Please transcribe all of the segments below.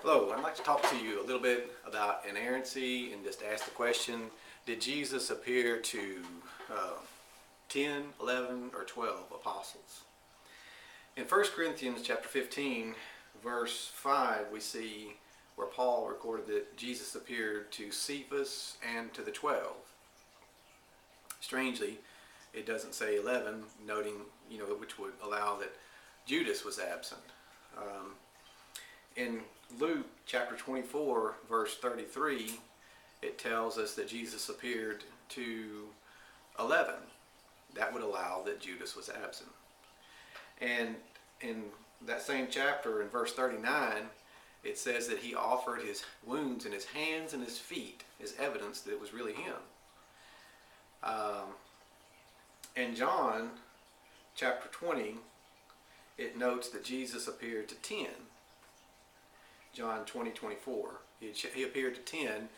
Hello, I'd like to talk to you a little bit about inerrancy and just ask the question, did Jesus appear to 10, 11, or 12 apostles? In 1 Corinthians chapter 15, verse 5, we see where Paul recorded that Jesus appeared to Cephas and to the 12. Strangely, it doesn't say 11, noting, which would allow that Judas was absent. In Luke chapter 24, verse 33, it tells us that Jesus appeared to 11. That would allow that Judas was absent. And in that same chapter, in verse 39, it says that he offered his wounds in his hands and his feet as evidence that it was really him. In John chapter 20, it notes that Jesus appeared to 10. John 20:24. He appeared to 10,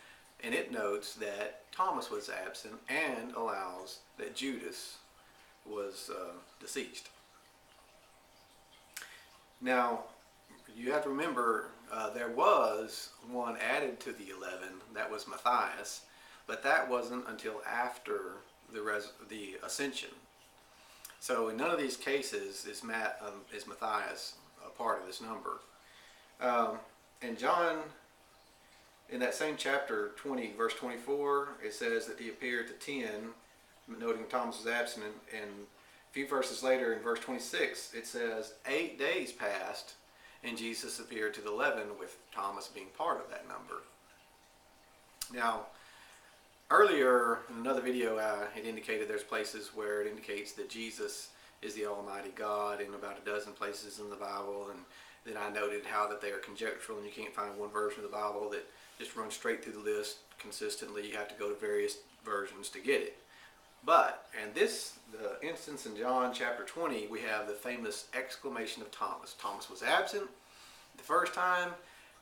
and it notes that Thomas was absent and allows that Judas was deceased. Now, you have to remember there was one added to the 11, that was Matthias, but that wasn't until after the ascension. So in none of these cases is Matthias a part of this number. And John, in that same chapter 20, verse 24, it says that he appeared to 10, noting Thomas was absent, and a few verses later in verse 26, it says 8 days passed and Jesus appeared to the 11, with Thomas being part of that number. Now, earlier in another video, it indicated there's places where it indicates that Jesus is the Almighty God in about a dozen places in the Bible, and then I noted how that they are conjectural and you can't find one version of the Bible that just runs straight through the list consistently. You have to go to various versions to get it. But in the instance in John chapter 20, we have the famous exclamation of Thomas. Thomas was absent the first time.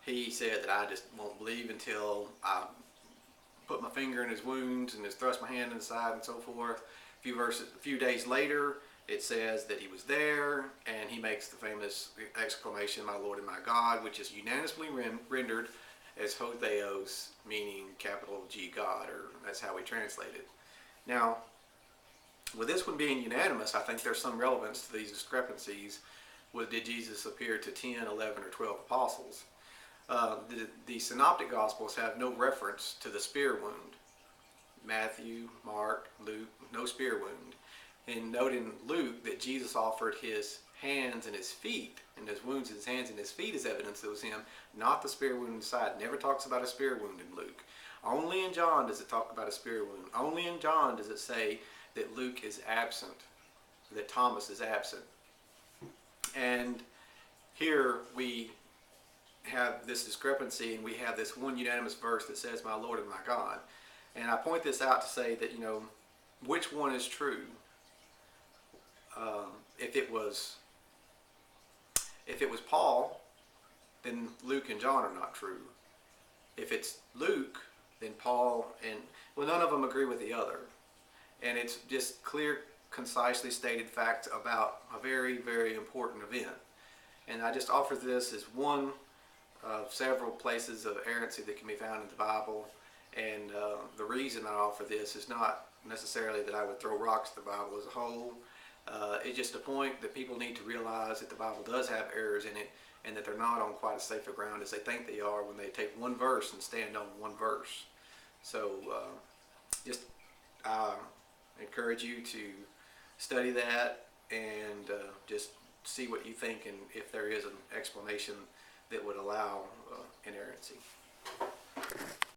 He said that I just won't believe until I put my finger in his wounds and just thrust my hand inside and so forth. A few days later, it says that he was there, and he makes the famous exclamation, "My Lord and my God," which is unanimously rendered as Ho Theos, meaning capital G God, or that's how we translate it. Now, with this one being unanimous, I think there's some relevance to these discrepancies. Did Jesus appear to 10, 11, or 12 apostles? The Synoptic Gospels have no reference to the spear wound. Matthew, Mark, Luke, no spear wound. And note in Luke that Jesus offered his hands and his feet, and his wounds in his hands and his feet as evidence that it was him, not the spear wound inside. It never talks about a spear wound in Luke. Only in John does it talk about a spear wound. Only in John does it say that Luke is absent, that Thomas is absent. And here we have this discrepancy, and we have this one unanimous verse that says, "My Lord and my God." And I point this out to say that, which one is true? If it was Paul, then Luke and John are not true. If it's Luke, then Paul none of them agree with the other. And it's just clear, concisely stated facts about a very, very important event. And I just offer this as one of several places of errancy that can be found in the Bible. And the reason I offer this is not necessarily that I would throw rocks at the Bible as a whole. It's just a point that people need to realize that the Bible does have errors in it, and that they're not on quite as safe a ground as they think they are when they take one verse and stand on one verse. So I encourage you to study that and just see what you think, and if there is an explanation that would allow inerrancy.